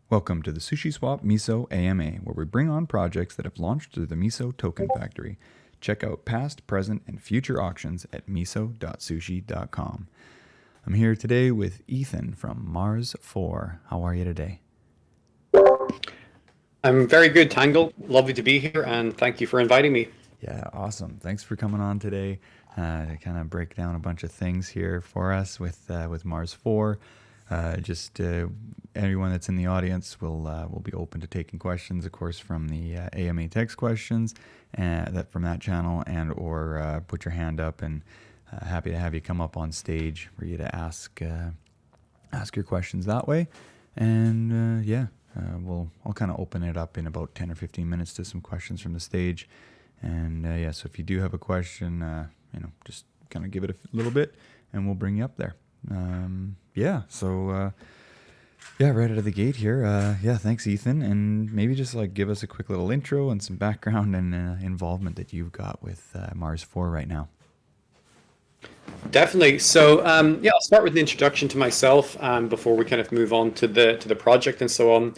Welcome to the Sushi Swap MISO AMA, where we bring on projects that have launched through the MISO Token Factory. Check out past, present, and future auctions at miso.sushi.com. I'm here today with Ethan from Mars 4. How are you today? I'm very good, Tangle. Lovely to be here, and thank you for inviting me. Yeah, awesome. Thanks for coming on today to kind of break down a bunch of things here for us with Mars 4. Just everyone that's in the audience will be open to taking questions, of course, from the AMA text questions that from that channel, and or put your hand up, and happy to have you come up on stage for you to ask your questions that way. And I'll kind of open it up in about 10 or 15 minutes to some questions from the stage. And so if you do have a question, just kind of give it a little bit, and we'll bring you up there. Right out of the gate here. Thanks, Ethan. And maybe just like give us a quick little intro and some background and involvement that you've got with Mars 4 right now. Definitely. So, I'll start with an introduction to myself before we kind of move on to the project and so on.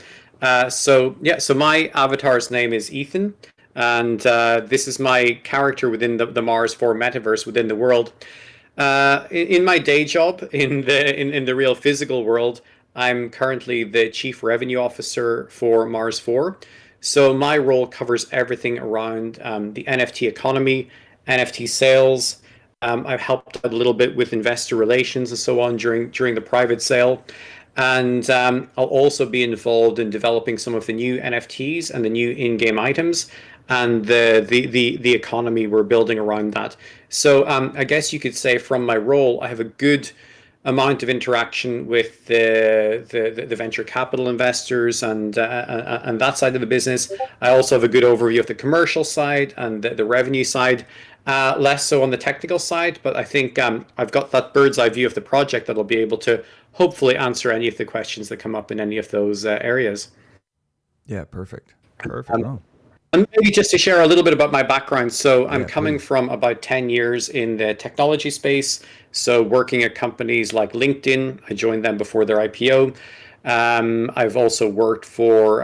So my avatar's name is Ethan, and this is my character within the Mars 4 metaverse within the world. In my day job in the real physical world, I'm currently the Chief Revenue Officer for Mars 4. So my role covers everything around the NFT economy, NFT sales. I've helped out a little bit with investor relations and so on during the private sale. And I'll also be involved in developing some of the new NFTs and the new in-game items and the economy we're building around that. So I guess you could say from my role, I have a good amount of interaction with the venture capital investors and that side of the business. I also have a good overview of the commercial side and the revenue side. Less so on the technical side, but I think I've got that bird's eye view of the project that'll be able to hopefully answer any of the questions that come up in any of those areas. Yeah, perfect. Oh, And maybe just to share a little bit about my background. So I'm yeah, coming please. from about 10 years in the technology space. So working at companies like LinkedIn, I joined them before their IPO. I've also worked for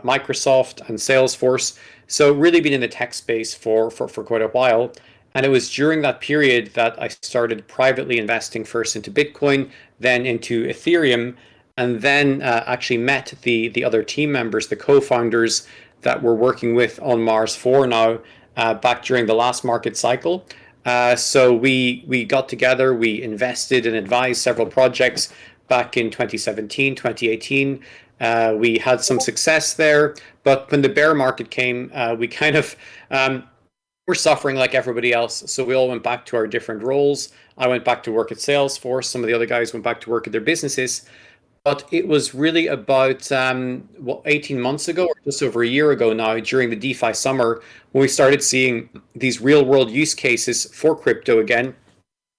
Microsoft and Salesforce. So really been in the tech space for quite a while. And it was during that period that I started privately investing first into Bitcoin, then into Ethereum, and then actually met the other team members, the co-founders that we're working with on Mars 4 now, back during the last market cycle. So we got together, we invested and advised several projects back in 2017, 2018. We had some success there, but when the bear market came, we kind of were suffering like everybody else. So we all went back to our different roles. I went back to work at Salesforce. Some of the other guys went back to work at their businesses. But it was really about 18 months ago, or just over a year ago now, during the DeFi summer, when we started seeing these real world use cases for crypto again.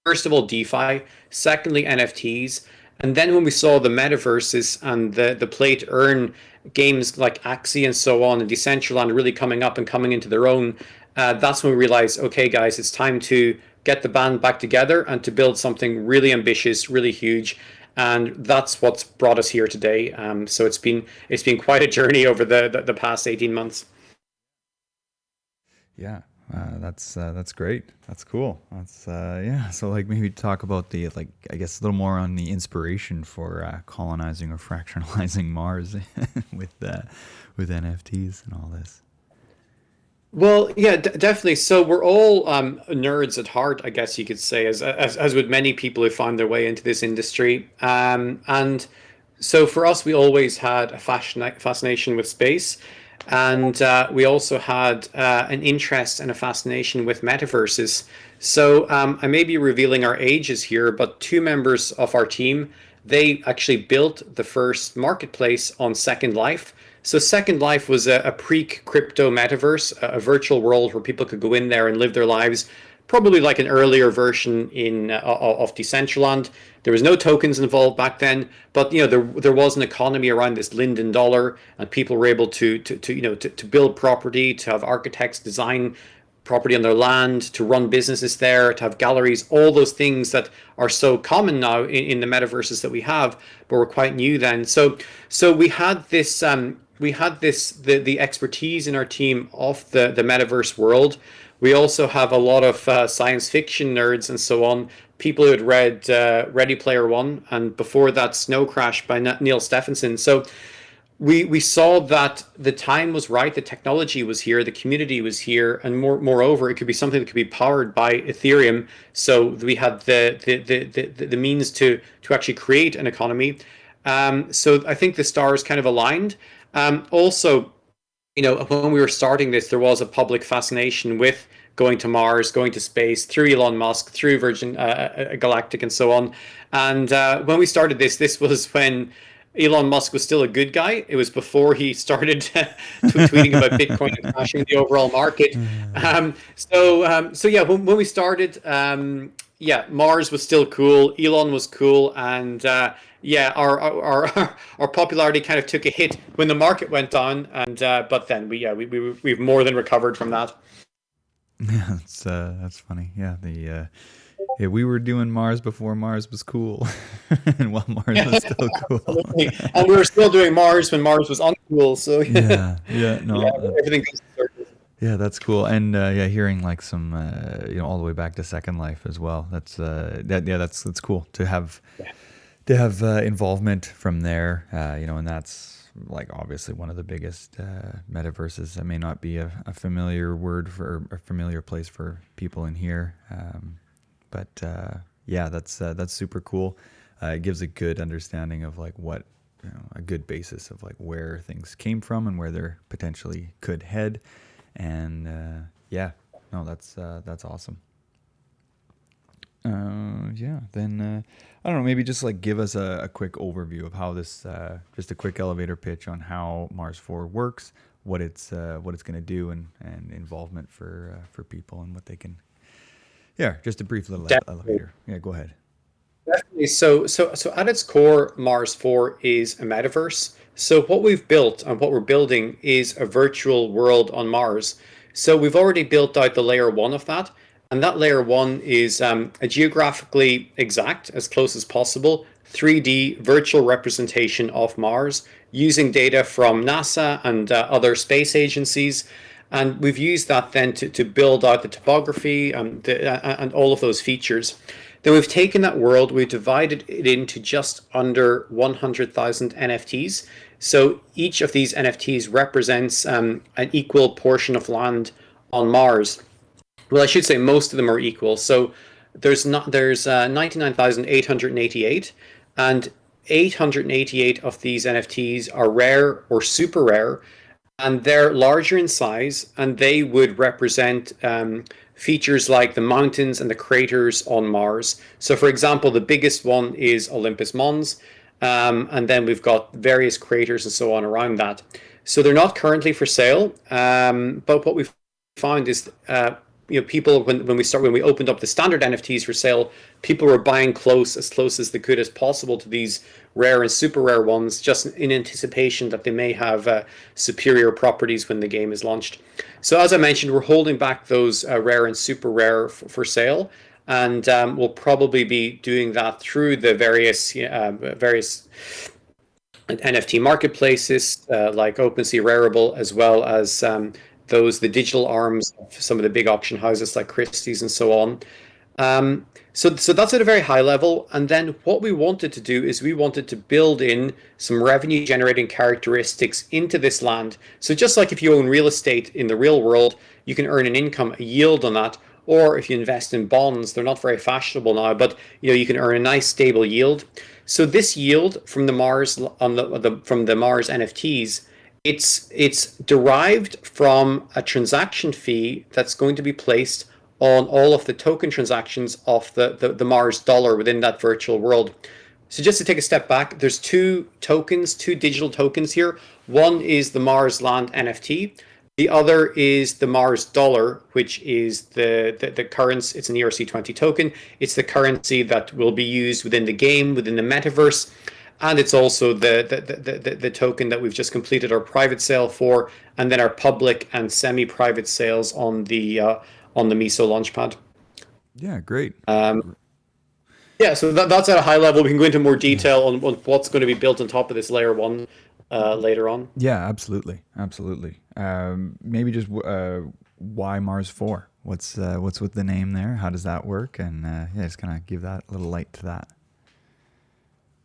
First of all, DeFi, secondly, NFTs. And then when we saw the metaverses and the play to earn games like Axie and so on, and Decentraland really coming up and coming into their own, that's when we realized, okay, guys, it's time to get the band back together and to build something really ambitious, really huge. And that's what's brought us here today. So it's been quite a journey over the past 18 months. Yeah, that's great. That's cool. So like maybe talk about the like I guess a little more on the inspiration for colonizing or fractionalizing Mars with NFTs and all this. Well, yeah, definitely. So we're all nerds at heart, I guess you could say, as with many people who find their way into this industry. And so for us, we always had a fascination with space, and we also had an interest and a fascination with metaverses. So I may be revealing our ages here, but two members of our team, they actually built the first marketplace on Second Life. So Second Life was a pre-crypto metaverse, a virtual world where people could go in there and live their lives, probably like an earlier version of Decentraland. There was no tokens involved back then, but there was an economy around this Linden dollar, and people were able to build property, to have architects design property on their land, to run businesses there, to have galleries, all those things that are so common now in the metaverses that we have, but were quite new then. So we had this the expertise in our team of the metaverse world. We also have a lot of science fiction nerds and so on, people who had read Ready Player One, and before that Snow Crash by Neil Stephenson. So we saw that the time was right, the technology was here, the community was here, and moreover, it could be something that could be powered by Ethereum. So we had the means to actually create an economy. So I think the stars kind of aligned. Also, when we were starting this, there was a public fascination with going to Mars, going to space through Elon Musk, through Virgin Galactic, and so on. And when we started this was when Elon Musk was still a good guy. It was before he started tweeting about Bitcoin and crashing the overall market. So yeah, when we started, yeah, Mars was still cool. Elon was cool, and yeah, our popularity kind of took a hit when the market went down, and but then we've more than recovered from that. Yeah, that's funny. Yeah, yeah, we were doing Mars before Mars was cool, and while Mars was still cool. Absolutely. And we were still doing Mars when Mars was uncool. So Yeah, yeah, yeah, no, everything goes in circles. yeah, that's cool. And yeah, hearing like some, all the way back to Second Life as well. Yeah, that's cool to have involvement from there. And that's like obviously one of the biggest metaverses. That may not be a familiar word for a familiar place for people in here, but yeah, that's super cool. It gives a good understanding of like what a good basis of like where things came from and where they're potentially could head. And yeah, no, that's awesome. Yeah, then I don't know, maybe just like give us a quick overview of how this, just a quick elevator pitch on how Mars 4 works, what it's going to do, and involvement for people and what they can. Yeah, just a brief little Definitely. elevator. Yeah, go ahead. Definitely. So at its core, Mars 4 is a metaverse. So what we've built and what we're building is a virtual world on Mars. So we've already built out the layer one of that. And that layer one is a geographically exact, as close as possible, 3D virtual representation of Mars using data from NASA and other space agencies. And we've used that then to build out the topography and all of those features. Then we've taken that world, we've divided it into just under 100,000 NFTs. So each of these NFTs represents an equal portion of land on Mars. Well, I should say most of them are equal. So there's 99,888, and 888 of these NFTs are rare or super rare, and they're larger in size, and they would represent features like the mountains and the craters on Mars. So, for example, the biggest one is Olympus Mons, and then we've got various craters and so on around that. So they're not currently for sale, but what we've found is people when we opened up the standard NFTs for sale, people were buying as close as they could as possible to these rare and super rare ones, just in anticipation that they may have superior properties when the game is launched. So as I mentioned, we're holding back those rare and super rare for sale, and we'll probably be doing that through the various NFT marketplaces like OpenSea Rarible, as well as the digital arms of some of the big auction houses like Christie's and so on. So that's at a very high level. And then what we wanted to do is we wanted to build in some revenue generating characteristics into this land. So just like if you own real estate in the real world, you can earn an income, a yield on that. Or if you invest in bonds, they're not very fashionable now, but you can earn a nice stable yield. So this yield from the Mars from the Mars NFTs, it's derived from a transaction fee that's going to be placed on all of the token transactions of the Mars dollar within that virtual world. So just to take a step back, there's two digital tokens here. One is the Mars Land NFT. The other is the Mars dollar, which is the currency. It's an ERC20 token. It's the currency that will be used within the game, within the metaverse. And it's also the token that we've just completed our private sale for, and then our public and semi-private sales on the on the MISO launchpad. Yeah, great. Yeah, so that's at a high level. We can go into more Yeah. detail on what's going to be built on top of this layer one later on. Yeah, absolutely, absolutely. Maybe just why Mars 4? What's with the name there? How does that work? And yeah, just kind of give that a little light to that.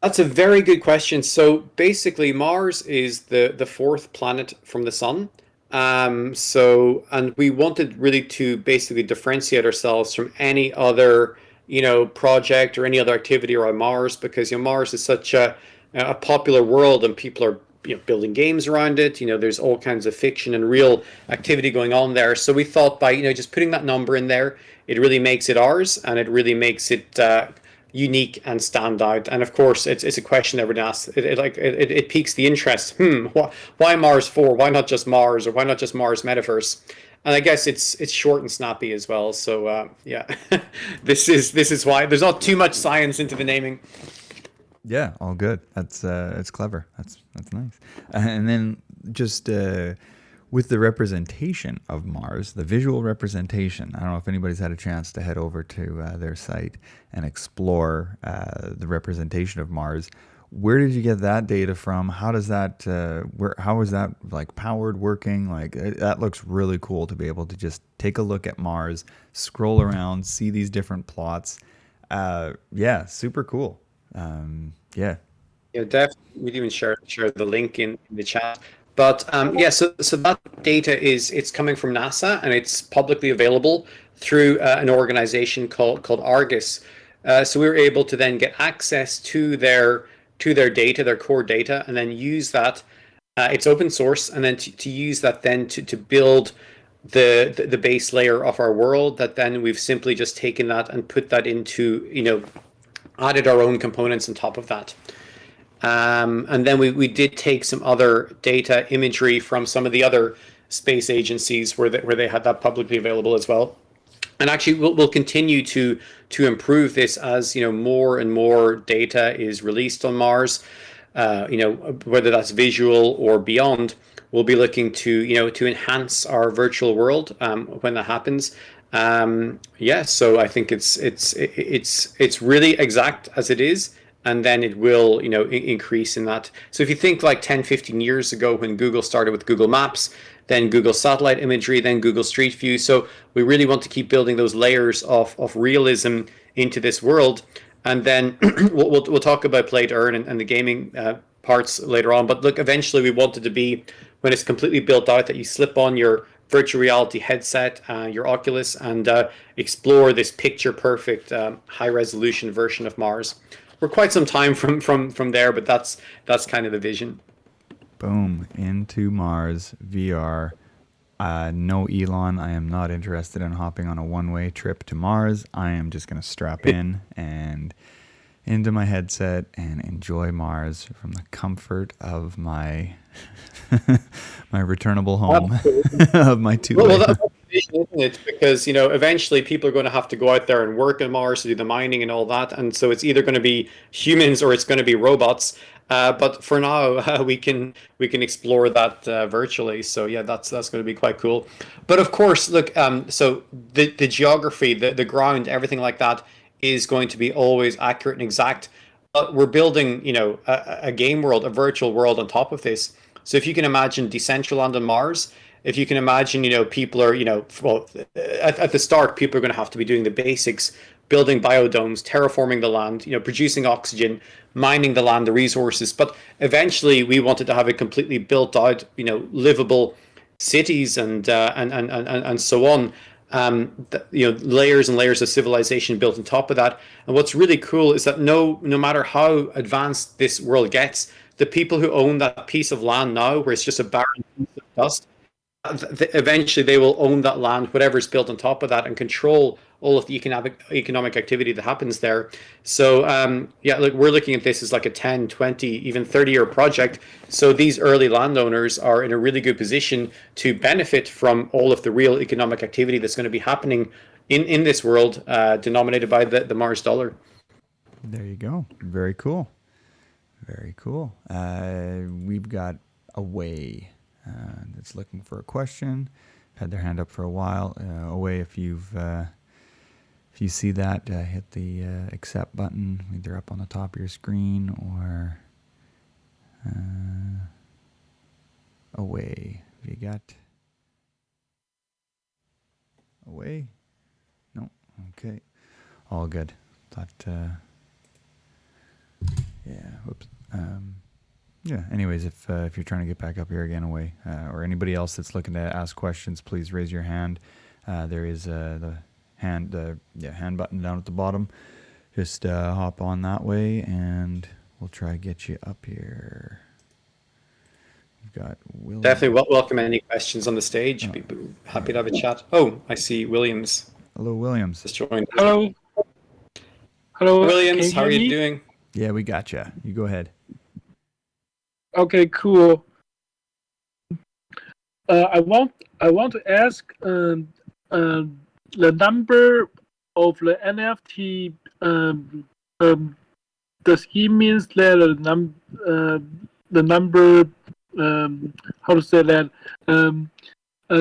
That's a very good question. So basically, Mars is the fourth planet from the sun. And we wanted really to basically differentiate ourselves from any other, project or any other activity around Mars because Mars is such a popular world and people are building games around it. There's all kinds of fiction and real activity going on there. So we thought by just putting that number in there, it really makes it ours and it really makes it unique and stand out. And of course, it's a question everyone asks. It piques the interest. Why Mars 4? Why not just Mars, or why not just Mars Metaverse? And I guess it's short and snappy as well. So yeah, this is why there's not too much science into the naming. Yeah, all good. That's it's clever. That's nice. And then just with the representation of Mars, the visual representation. I don't know if anybody's had a chance to head over to their site and explore the representation of Mars. Where did you get that data from? How does that how is that like powered working? Like that looks really cool to be able to just take a look at Mars, scroll around, see these different plots. Yeah, super cool. Yeah. Definitely. We'd even share the link in the chat. But yeah, so that data it's coming from NASA and it's publicly available through an organization called Argus. So we were able to then get access to their data, their core data, and then use that. It's open source, and then to use that then to build the base layer of our world. That then we've simply just taken that and put that into added our own components on top of that. And then we did take some other data imagery from some of the other space agencies where they had that publicly available as well. And actually, we'll continue to improve this as more and more data is released on Mars. Whether that's visual or beyond, we'll be looking to enhance our virtual world when that happens. Yeah, so I think it's really exact as it is, and then it will increase in that. So if you think like 10, 15 years ago when Google started with Google Maps, then Google satellite imagery, then Google Street View. So we really want to keep building those layers of realism into this world. And then we'll talk about play to earn and the gaming parts later on. But look, eventually we want it to be when it's completely built out that you slip on your virtual reality headset, your Oculus, and explore this picture perfect high resolution version of Mars. We're quite some time from there, but that's kind of the vision. Boom. Into Mars VR. No, Elon, I am not interested in hopping on a one-way trip to Mars. I am just going to strap in and into my headset and enjoy Mars from the comfort of my my returnable home of my two Well, layer. that's the vision, isn't it? Because eventually people are going to have to go out there and work on Mars to do the mining and all that, and so it's either going to be humans or it's going to be robots. But for now, we can explore that virtually. So yeah, that's going to be quite cool. But of course, look, so the geography, the ground, everything like that is going to be always accurate and exact. But we're building, a game world, a virtual world on top of this. So if you can imagine Decentraland on Mars, if you can imagine, people are, well, at the start, people are going to have to be doing the basics, building biodomes, terraforming the land, producing oxygen, mining the land, the resources. But eventually, we wanted to have a completely built out, livable cities and so on. Layers and layers of civilization built on top of that. And what's really cool is that no matter how advanced this world gets, the people who own that piece of land now, where it's just a barren piece of dust, eventually they will own that land, whatever's built on top of that, and control all of the economic activity that happens there. So yeah, look, we're looking at this as like a 10, 20, even 30-year project. So these early landowners are in a really good position to benefit from all of the real economic activity that's going to be happening in this world, denominated by the Mars dollar. There you go. Very cool. Very cool. We've got a way that's looking for a question. had their hand up for a while. Away, if you see that, hit the accept button, either up on the top of your screen or away. Have you got away? No. Okay. All good. Thought. Yeah. Whoops. Yeah. Anyways, if you're trying to get back up here again, away, or anybody else that's looking to ask questions, please raise your hand. There is the hand button down at the bottom. Just hop on that way, and we'll try to get you up here. We've got William. Definitely welcome any questions on the stage. Be happy to have a chat. Oh, I see Williams. Hello, Williams. Just joined. Hello. Hello, Williams. How are you doing? Yeah, we got you. You go ahead. Okay, cool. I want to ask the number of the NFT. Does it means that the number? How to say that?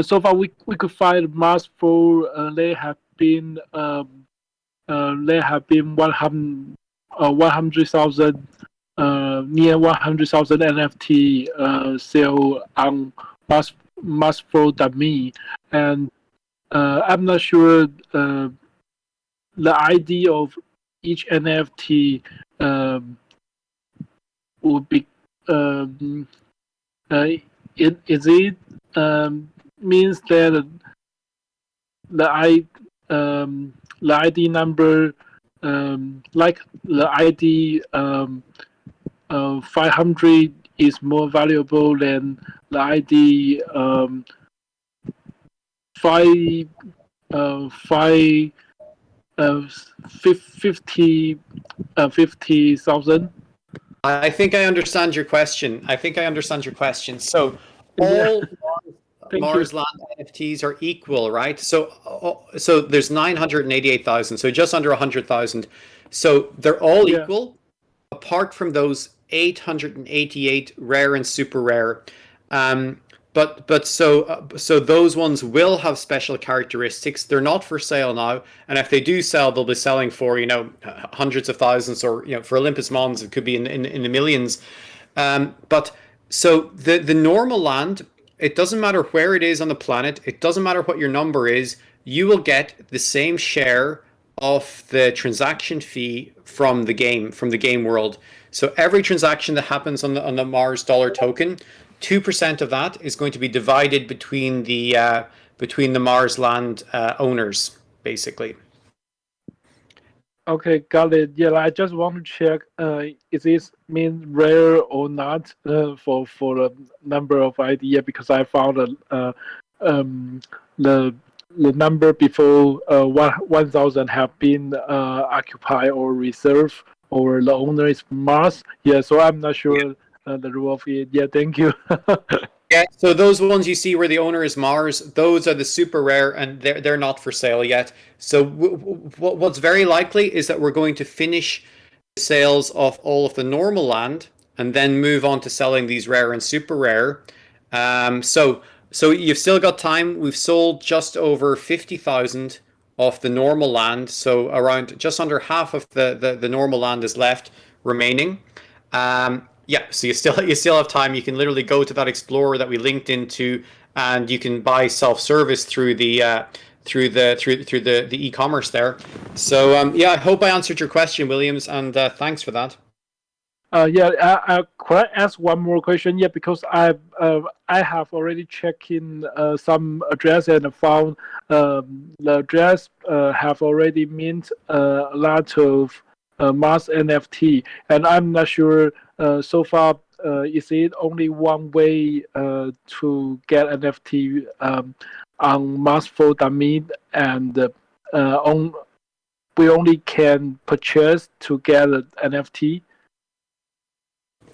So far we could find Mars 4. They have been 100,000. Near 100,000 NFT sale on Mars4.me, and I'm not sure the ID of each NFT would be. Is it means that the ID number, like the ID 500 is more valuable than the ID 50,000. I think I understand your question. So all Mars Land NFTs are equal, right? So there's 988,000, so just under 100,000. So they're all equal, apart from those 888 rare and super rare. So those ones will have special characteristics. They're not for sale now, and if they do sell, they'll be selling for hundreds of thousands, or for Olympus Mons it could be in the millions. But so the normal land, it doesn't matter where it is on the planet, it doesn't matter what your number is, you will get the same share of the transaction fee from the game world. So every transaction that happens on the Mars dollar token, 2% of that is going to be divided between the Mars land owners, basically. Okay, got it. Yeah, I just want to check. Is this mean rare or not for the number of ID? Because I found the number before 1,000 have been occupied or reserved, or the owner is Mars. Yeah, so I'm not sure the rule of it. Yeah, thank you. Yeah, so those ones you see where the owner is Mars, those are the super rare, and they're not for sale yet. So what's very likely is that we're going to finish the sales of all of the normal land and then move on to selling these rare and super rare. So you've still got time. We've sold just over 50,000 of the normal land, so around just under half of the normal land is left remaining. Yeah, so you still have time. You can literally go to that Explorer that we linked into, and you can buy self-service through the e-commerce there. So yeah, I hope I answered your question, Williams, and thanks for that. Yeah, could I ask one more question? Yeah, because I have already checked in some address and found the address have already mint a lot of Mars NFT, and I'm not sure so far is it only one way to get NFT on Mars4.me, and we only can purchase to get an NFT.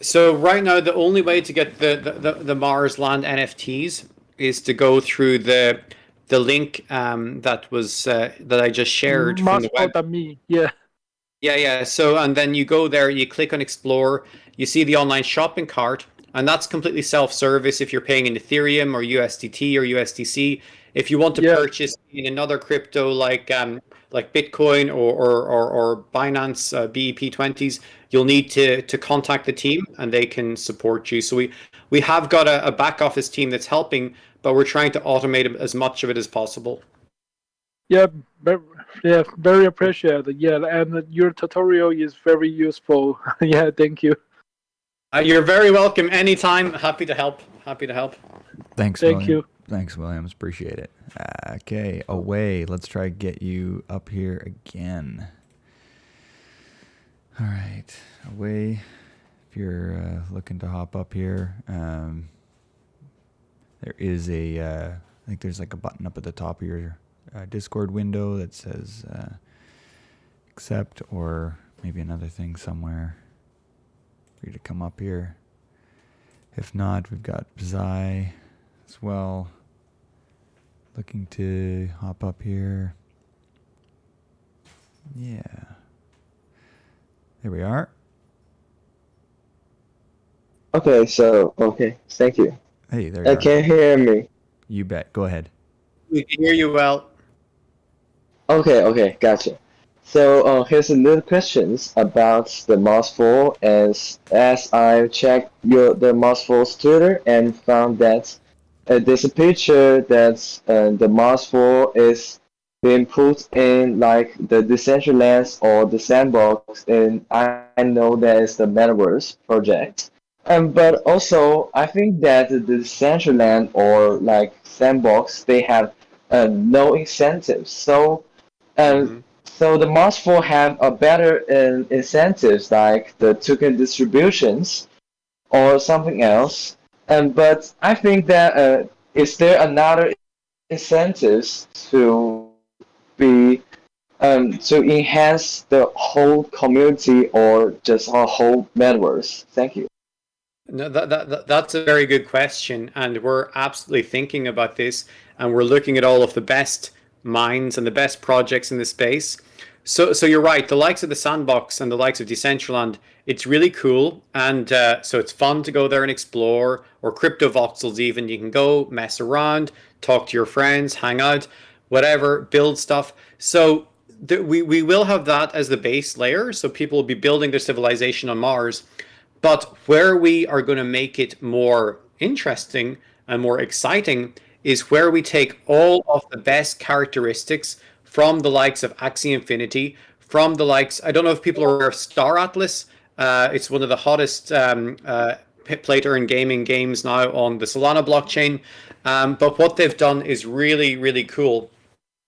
So right now, the only way to get the Mars Land NFTs is to go through the link that I just shared from the web. Mars4.me, yeah. Yeah. So, and then you go there, you click on Explore, you see the online shopping cart, and that's completely self-service. If you're paying in Ethereum or USDT or USDC, If you want to Yeah, purchase in another crypto like Bitcoin or Binance BEP20s, you'll need to contact the team and they can support you. So we have got a back office team that's helping, but we're trying to automate as much of it as possible. yeah, yeah, very appreciated. Yeah, and your tutorial is very useful. Yeah, thank you. You're very welcome anytime. Happy to help. Happy to help. Thanks, Thank William. you. Thanks, Williams. Appreciate it. Okay, away. Let's try to get you up here again. All right, away. If you're looking to hop up here, there is I think there's like a button up at the top of your Discord window that says accept, or maybe another thing somewhere for you to come up here. If not, we've got Zai as well, looking to hop up here. Yeah. There we are. Okay, thank you. Hey, there you are. Can you hear me? You bet. Go ahead. We can hear you well. Okay, gotcha. So here's a little questions about the Mars 4. As I checked the Mars 4's Twitter and found that there's a picture that the Mars 4 is being put in like the Decentraland or the Sandbox, and I know that is the Metaverse project. But also, I think that the Decentraland or like Sandbox, they have no incentives. Mhm. So the Mars 4 have a better incentives like the token distributions or something else. But I think that is there another incentives be to enhance the whole community or just a whole metaverse? Thank you. No, that's a very good question, and we're absolutely thinking about this, and we're looking at all of the best minds and the best projects in the space. So you're right. The likes of the Sandbox and the likes of Decentraland, it's really cool, and so it's fun to go there and explore. Or crypto voxels, even you can go mess around, talk to your friends, hang out, whatever, build stuff. So we will have that as the base layer. So people will be building their civilization on Mars. But where we are going to make it more interesting and more exciting is where we take all of the best characteristics from the likes of Axie Infinity, from the likes, I don't know if people are aware of Star Atlas. It's one of the hottest play to earn gaming games now on the Solana blockchain. But what they've done is really, really cool.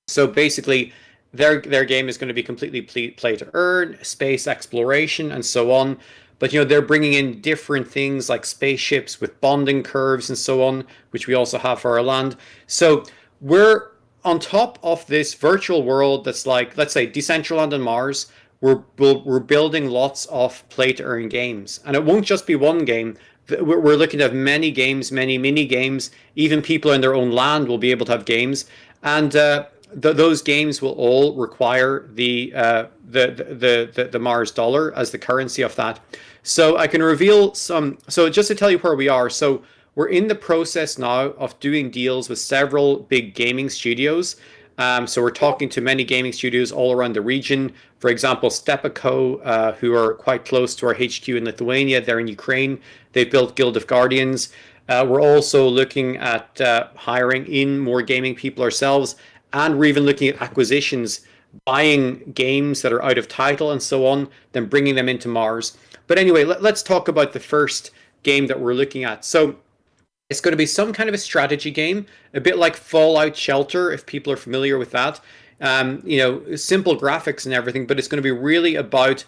So basically, their game is going to be completely play to earn, space exploration, and so on. But they're bringing in different things like spaceships with bonding curves and so on, which we also have for our land. So we're on top of this virtual world that's like, let's say, Decentraland and Mars. We're building lots of play to earn games, and it won't just be one game. We're looking at many games, many mini games. Even people in their own land will be able to have games, and those games will all require the Mars dollar as the currency of that. So I can reveal some. So just to tell you where we are. So we're in the process now of doing deals with several big gaming studios. So we're talking to many gaming studios all around the region. For example, Stepaco, who are quite close to our HQ in Lithuania. They're in Ukraine. They built Guild of Guardians. We're also looking at hiring in more gaming people ourselves. And we're even looking at acquisitions, buying games that are out of title and so on, then bringing them into Mars. But anyway, let's talk about the first game that we're looking at. So it's going to be some kind of a strategy game, a bit like Fallout Shelter, if people are familiar with that. Simple graphics and everything, but it's going to be really about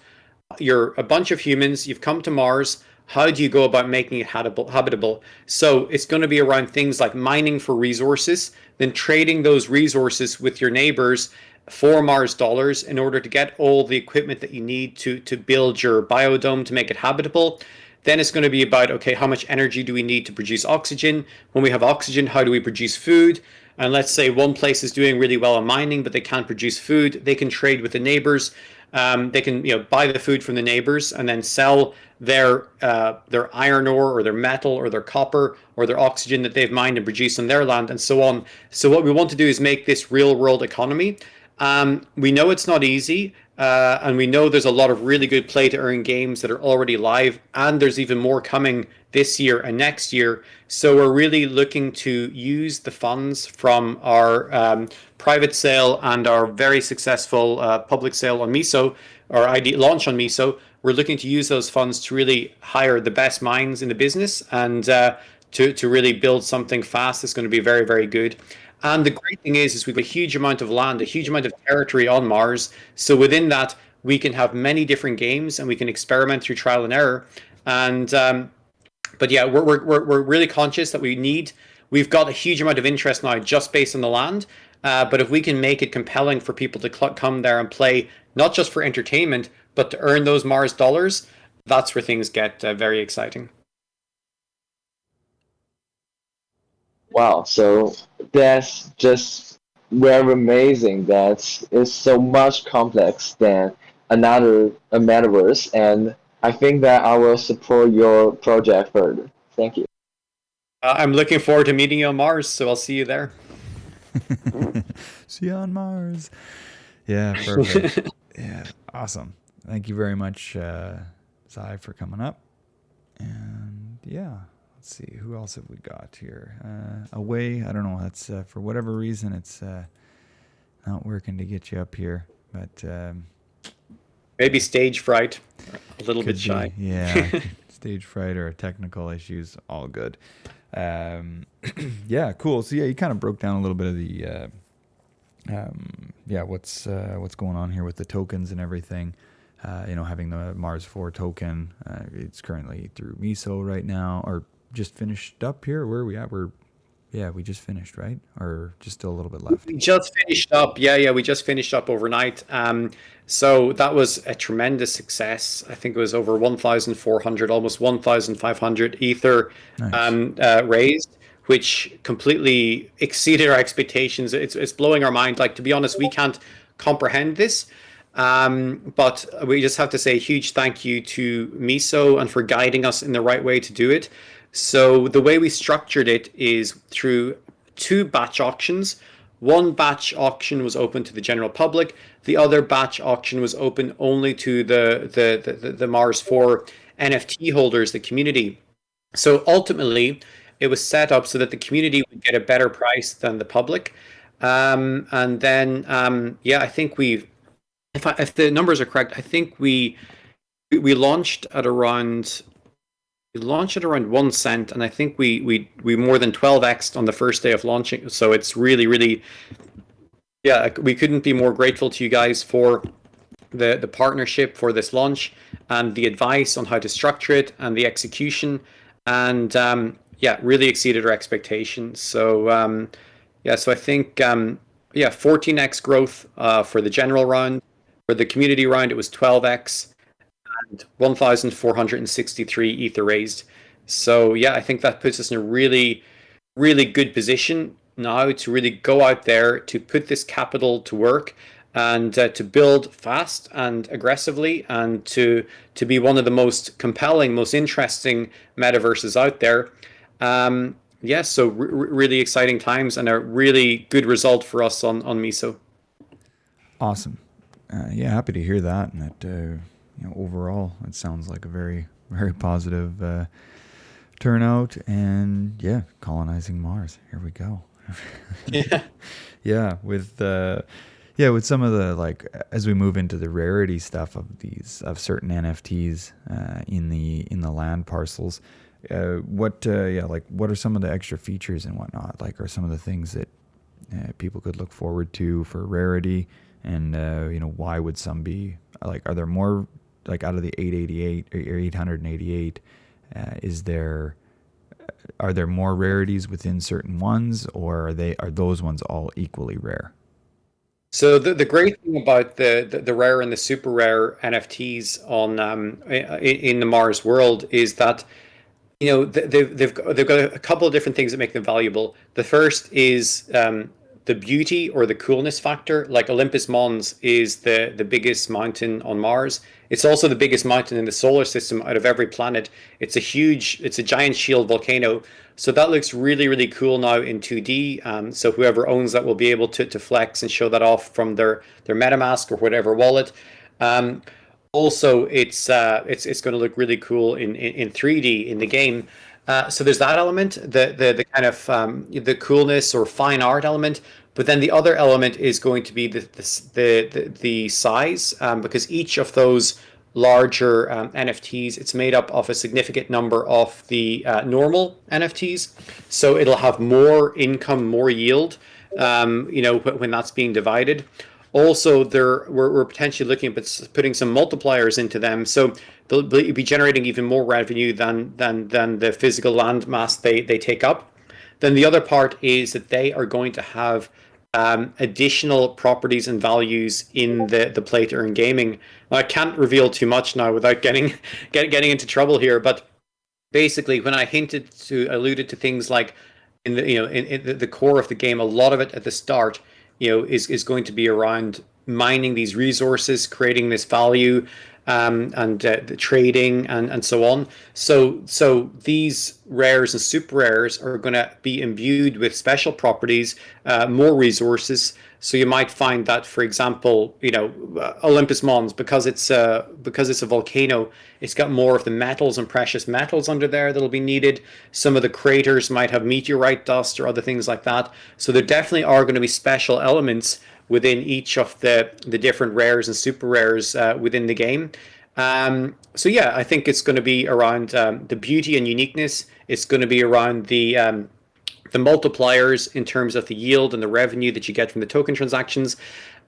you're a bunch of humans, you've come to Mars. How do you go about making it habitable? So it's going to be around things like mining for resources, then trading those resources with your neighbors for Mars dollars in order to get all the equipment that you need to build your biodome to make it habitable. Then it's going to be about, okay, how much energy do we need to produce oxygen? When we have oxygen, how do we produce food? And let's say one place is doing really well in mining, but they can't produce food. They can trade with the neighbors. They can buy the food from the neighbors and then sell their iron ore or their metal or their copper or their oxygen that they've mined and produced on their land and so on. So what we want to do is make this real world economy. We know it's not easy. And we know there's a lot of really good play to earn games that are already live, and there's even more coming this year and next year. So we're really looking to use the funds from our private sale and our very successful public sale on MISO, or ID launch on MISO. We're looking to use those funds to really hire the best minds in the business and to really build something fast that's going to be very, very good. And the great thing is we've a huge amount of land, a huge amount of territory on Mars. So within that, we can have many different games, and we can experiment through trial and error. And but yeah, we're really conscious that we've got a huge amount of interest now just based on the land. But if we can make it compelling for people to come there and play, not just for entertainment, but to earn those Mars dollars, that's where things get very exciting. Wow, so that's just very amazing. That is so much complex than a metaverse, and I think that I will support your project further. Thank you. I'm looking forward to meeting you on Mars, so I'll see you there. See you on Mars. Yeah, perfect. Yeah, awesome. Thank you very much, Zai, for coming up. And yeah, let's see, who else have we got here? Away, I don't know. That's for whatever reason, it's not working to get you up here, but maybe stage fright, a little bit shy. Yeah, stage fright or technical issues, all good. Yeah, cool. So yeah, you kind of broke down a little bit of the what's going on here with the tokens and everything. Having the Mars 4 token, it's currently through MISO right now, or just finished up here. Where are we at? We just finished, right? Or just still a little bit left? We just finished up. Yeah, we just finished up overnight. So that was a tremendous success. I think it was over 1,400, almost 1,500 Ether raised, which completely exceeded our expectations. It's blowing our mind. Like, to be honest, we can't comprehend this. But we just have to say a huge thank you to MISO and for guiding us in the right way to do it. So the way we structured it is through 2 batch auctions. One batch auction was open to the general public. The other batch auction was open only to the Mars 4 NFT holders, the community. So ultimately, it was set up so that the community would get a better price than the public. And then, I think if the numbers are correct, I think we launched at around 1 cent, and I think we more than 12x'd on the first day of launching. So it's really, really, we couldn't be more grateful to you guys for the partnership for this launch and the advice on how to structure it and the execution, and really exceeded our expectations. So so I think 14x growth for the general round. For the community round, it was 12x and 1,463 Ether raised. So I think that puts us in a really, really good position now to really go out there to put this capital to work and to build fast and aggressively, and to be one of the most compelling, most interesting metaverses out there. So really exciting times and a really good result for us on MISO. Awesome. Happy to hear that. And that, overall, it sounds like a very, very positive turnout. And colonizing Mars. Here we go. With some of the, as we move into the rarity stuff of certain NFTs in the land parcels, what are some of the extra features and whatnot? Are some of the things that people could look forward to for rarity? And why would some be are there more, out of the 888 or 888? Are there more rarities within certain ones, or are those ones all equally rare? So the great thing about the rare and the super rare NFTs on in the Mars world is that they've got a couple of different things that make them valuable. The first is the beauty or the coolness factor. Like Olympus Mons is the biggest mountain on Mars. It's also the biggest mountain in the solar system out of every planet. It's a giant shield volcano. So that looks really, really cool now in 2D. So whoever owns that will be able to flex and show that off from their MetaMask or whatever wallet. Also, it's going to look really cool in 3D in the game. So there's that element, the kind of the coolness or fine art element. But then the other element is going to be the size, because each of those larger NFTs, it's made up of a significant number of the normal NFTs. So it'll have more income, more yield, when that's being divided. Also, we're potentially looking at putting some multipliers into them, so they'll be generating even more revenue than the physical land mass they take up. Then the other part is that they are going to have additional properties and values in the play to earn gaming. Now, I can't reveal too much now without getting into trouble here, but basically, when I alluded to things like in the core of the game, a lot of it at the start, is going to be around mining these resources, creating this value, and the trading and so on. So these rares and super rares are going to be imbued with special properties, more resources. So you might find that, for example, Olympus Mons, because it's a volcano, it's got more of the metals and precious metals under there that'll be needed. Some of the craters might have meteorite dust or other things like that. So there definitely are going to be special elements within each of the different rares and super rares within the game. So yeah, I think it's going to be around the beauty and uniqueness. It's going to be around the multipliers in terms of the yield and the revenue that you get from the token transactions,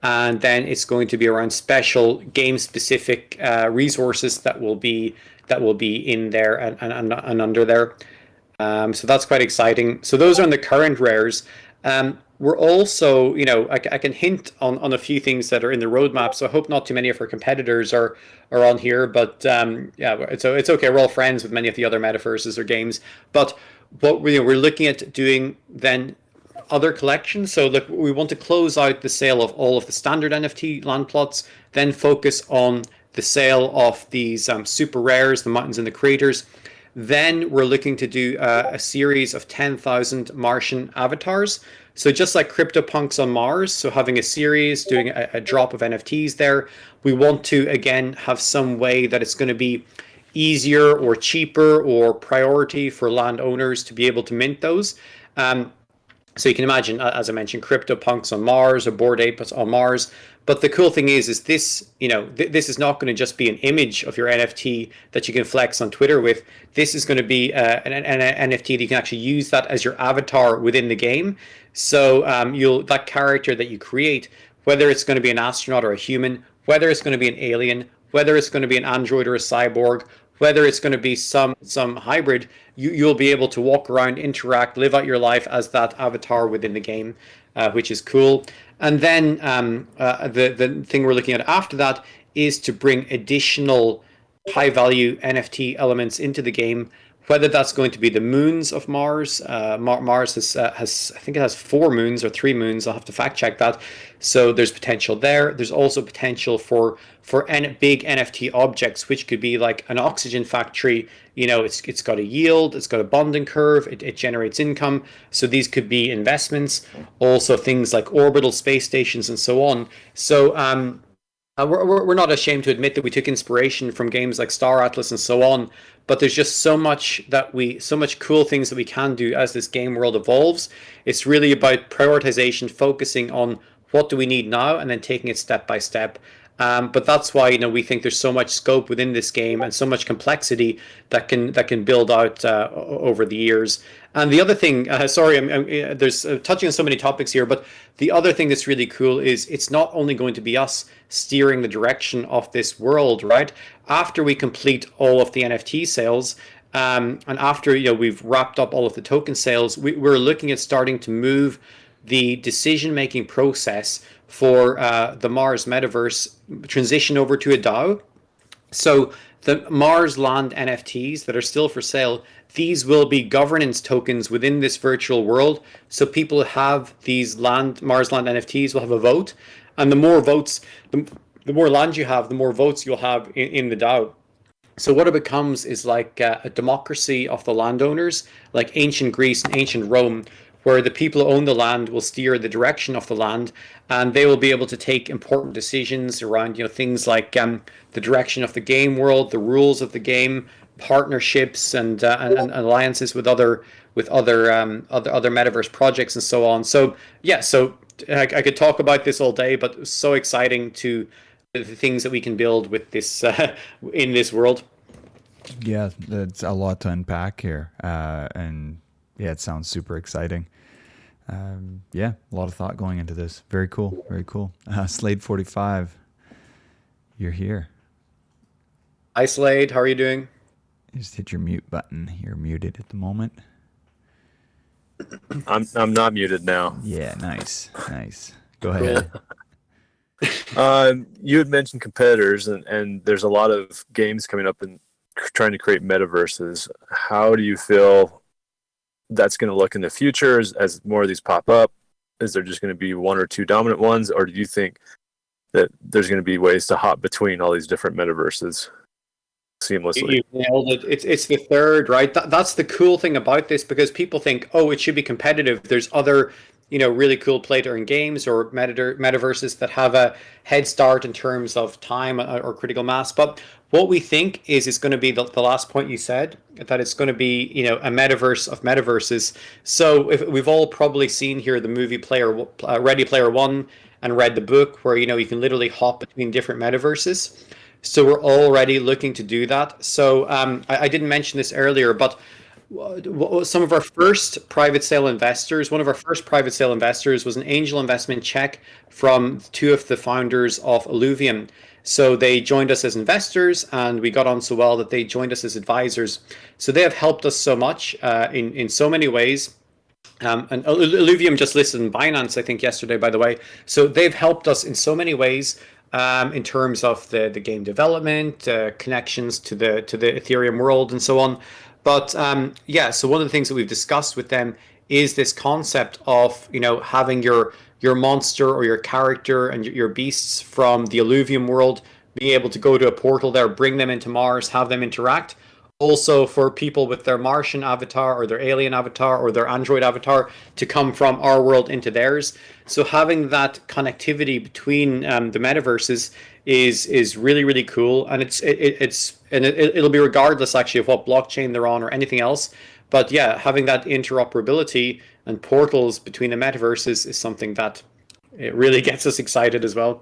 and then it's going to be around special game specific resources that will be in there and under there. So that's quite exciting. So those are on the current rares. We're also, I can hint on a few things that are in the roadmap. So I hope not too many of our competitors are on here, but yeah, it's okay. We're all friends with many of the other metaverses or games, but what we're looking at doing then other collections. So look, we want to close out the sale of all of the standard NFT land plots, then focus on the sale of these super rares, the mountains and the craters. Then we're looking to do a series of 10,000 Martian avatars. So just like CryptoPunks on Mars, so having a series, doing a drop of NFTs there, we want to, again, have some way that it's going to be easier or cheaper or priority for landowners to be able to mint those. So you can imagine, as I mentioned, CryptoPunks on Mars or Bored Apes on Mars. But the cool thing is this, this is not going to just be an image of your NFT that you can flex on Twitter with. This is going to be an NFT that you can actually use that as your avatar within the game. So that character that you create, whether it's going to be an astronaut or a human, whether it's going to be an alien, whether it's going to be an android or a cyborg, whether it's going to be some hybrid, you'll be able to walk around, interact, live out your life as that avatar within the game, which is cool. And then the thing we're looking at after that is to bring additional high value NFT elements into the game, whether that's going to be the moons of Mars. Mars has I think it has 4 moons or 3 moons. I'll have to fact check that. So there's potential there. There's also potential for big NFT objects, which could be like an oxygen factory. It's got a yield, it's got a bonding curve, it generates income. So these could be investments. Also things like orbital space stations and so on. So we're not ashamed to admit that we took inspiration from games like Star Atlas and so on, but there's just so much cool things that we can do as this game world evolves. It's really about prioritization, focusing on what do we need now, and then taking it step by step. But that's why we think there's so much scope within this game and so much complexity that can build out over the years. And the other thing, there's touching on so many topics here, but the other thing that's really cool is it's not only going to be us steering the direction of this world, right? After we complete all of the NFT sales, and after we've wrapped up all of the token sales, we're looking at starting to move the decision-making process for the Mars metaverse transition over to a DAO. So the Mars Land NFTs that are still for sale, these will be governance tokens within this virtual world. So people who have these Mars Land NFTs will have a vote, and the more votes, the more land you have, the more votes you'll have in the DAO. So what it becomes is like a democracy of the landowners, like ancient Greece and ancient Rome, where the people who own the land will steer the direction of the land, and they will be able to take important decisions around, things like the direction of the game world, the rules of the game, partnerships, and alliances with other metaverse projects and so on. So yeah, so I could talk about this all day, but it's so exciting to the things that we can build with this in this world. Yeah, it's a lot to unpack here, and yeah, it sounds super exciting. Yeah, a lot of thought going into this. Very cool, very cool. Slade 45, you're here. Hi Slade, how are you doing? Just hit your mute button. You're muted at the moment. I'm not muted now. Yeah, nice. Go ahead. You had mentioned competitors, and there's a lot of games coming up and trying to create metaverses. How do you feel that's going to look in the future as more of these pop up? Is there just going to be one or two dominant ones, or do you think that there's going to be ways to hop between all these different metaverses seamlessly? You nailed it. It's the third, right? That's the cool thing about this, because people think, oh, it should be competitive. There's other, really cool play to earn games or metaverses that have a head start in terms of time or critical mass. But what we think is it's going to be the last point you said, that it's going to be, a metaverse of metaverses. So if we've all probably seen here the movie Ready Player One, and read the book where, you can literally hop between different metaverses. So we're already looking to do that. So I didn't mention this earlier, but some of our first private sale investors, one of our first private sale investors was an angel investment check from two of the founders of Illuvium. So they joined us as investors, and we got on so well that they joined us as advisors. So they have helped us so much in so many ways. And Illuvium just listed in Binance, I think, yesterday, by the way. So they've helped us in so many ways. In terms of the game development, connections to the Ethereum world, and so on. But yeah, so one of the things that we've discussed with them is this concept of having your monster or your character and your beasts from the Illuvium world being able to go to a portal there, bring them into Mars, have them interact. Also for people with their Martian avatar or their alien avatar or their Android avatar to come from our world into theirs. So having that connectivity between the metaverses is really, really cool, and it'll be regardless actually of what blockchain they're on or anything else. But yeah, having that interoperability and portals between the metaverses is something that it really gets us excited as well.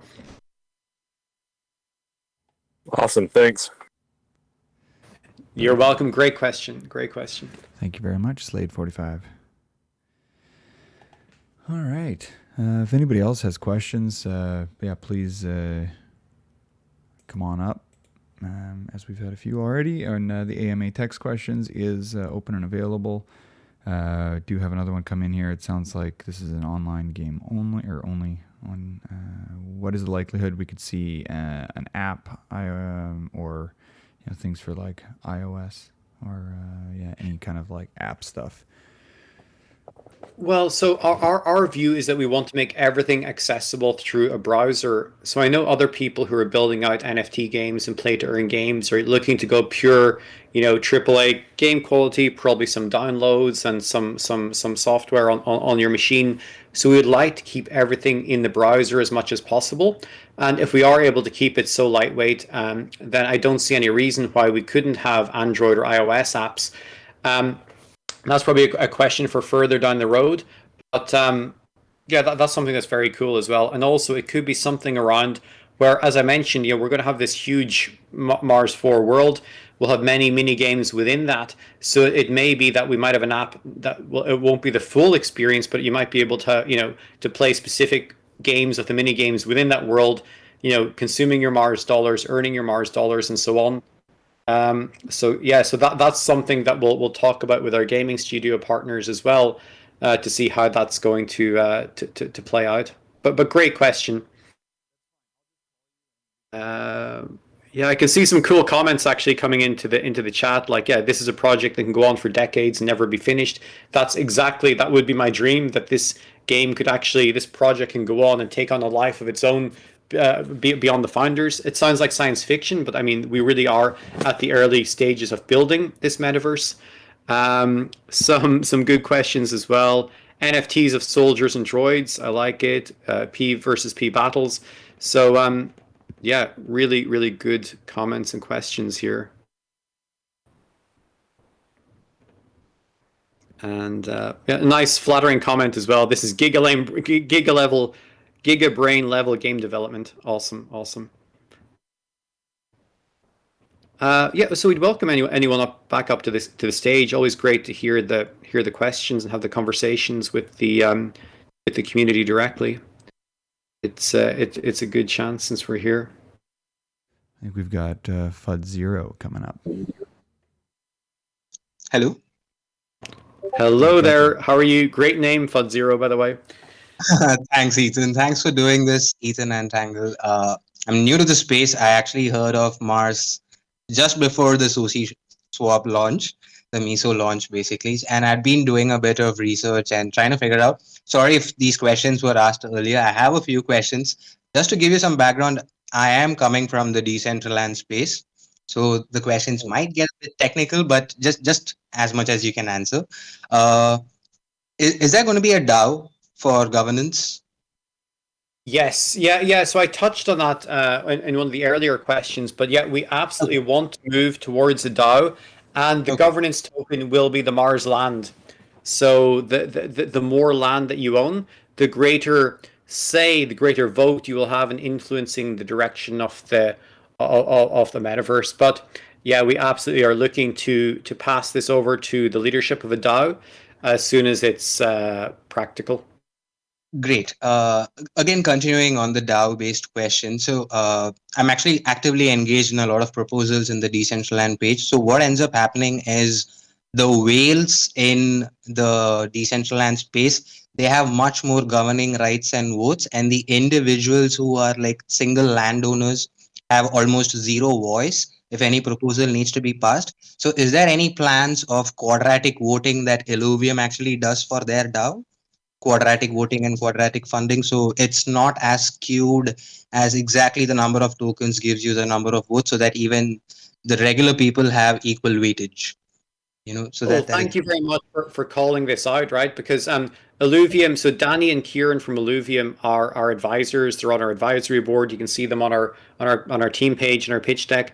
Awesome, thanks. You're welcome. Great question. Thank you very much, Slade 45. All right. If anybody else has questions, please come on up. As we've had a few already, and the AMA text questions is open and available. Do have another one come in here. It sounds like this is an online game only on. What is the likelihood we could see an app or things for like iOS or any kind of like app stuff? Well, so our view is that we want to make everything accessible through a browser. So I know other people who are building out NFT games and play to earn games are looking to go pure, AAA game quality, probably some downloads and some software on your machine. So we would like to keep everything in the browser as much as possible. And if we are able to keep it so lightweight, then I don't see any reason why we couldn't have Android or iOS apps. That's probably a question for further down the road. But that's something that's very cool as well. And also it could be something around where, as I mentioned, we're going to have this huge Mars 4 world. We'll have many mini games within that. So it may be that we might have an app that it won't be the full experience, but you might be able to, to play specific games of the mini games within that world, consuming your Mars dollars, earning your Mars dollars, and so on. So that's something that we'll talk about with our gaming studio partners as well, to see how that's going to play out. But great question. Yeah, I can see some cool comments actually coming into the chat. Like, yeah, this is a project that can go on for decades and never be finished. That would be my dream, that this project can go on and take on a life of its own, beyond the founders. It sounds like science fiction, but I mean, we really are at the early stages of building this metaverse. Some good questions as well. NFTs of soldiers and droids. I like it. P versus P battles. So yeah, really, really good comments and questions here. And yeah, a nice flattering comment as well. This is giga brain level game development. Awesome, awesome. Yeah, so we'd welcome anyone back up to the stage. Always great to hear the questions and have the conversations with the community directly. It's a good chance since we're here. I think we've got FUD Zero coming up. Hello. Hello there. How are you? Great name, FUD Zero, by the way. Thanks, Ethan. Thanks for doing this, Ethan and Tangle. I'm new to the space. I actually heard of Mars just before the Sushi Swap launch, the MISO launch, basically. And I'd been doing a bit of research and trying to figure out. Sorry if these questions were asked earlier. I have a few questions. Just to give you some background, I am coming from the Decentraland space. So the questions might get a bit technical, but just as much as you can answer. Uh, is there going to be a DAO for governance? Yes, yeah. So I touched on that in one of the earlier questions, but yeah, we absolutely want to move towards a DAO, and the governance token will be the Mars land. So the more land that you own, the greater vote you will have in influencing the direction of the metaverse. But yeah, we absolutely are looking to pass this over to the leadership of a DAO as soon as it's practical. Great. Again, continuing on the DAO-based question. So I'm actually actively engaged in a lot of proposals in the Decentraland page. So what ends up happening is the whales in the Decentraland space, they have much more governing rights and votes, and the individuals who are like single landowners have almost zero voice if any proposal needs to be passed. So is there any plans of quadratic voting that Illuvium actually does for their DAO? Quadratic voting and quadratic funding, so it's not as skewed as exactly the number of tokens gives you the number of votes, so that even the regular people have equal weightage, so Well, that thank you very much for calling this out, right? Because Illuvium, so Danny and Kieran from Illuvium are our advisors. They're on our advisory board. You can see them on our team page and our pitch deck.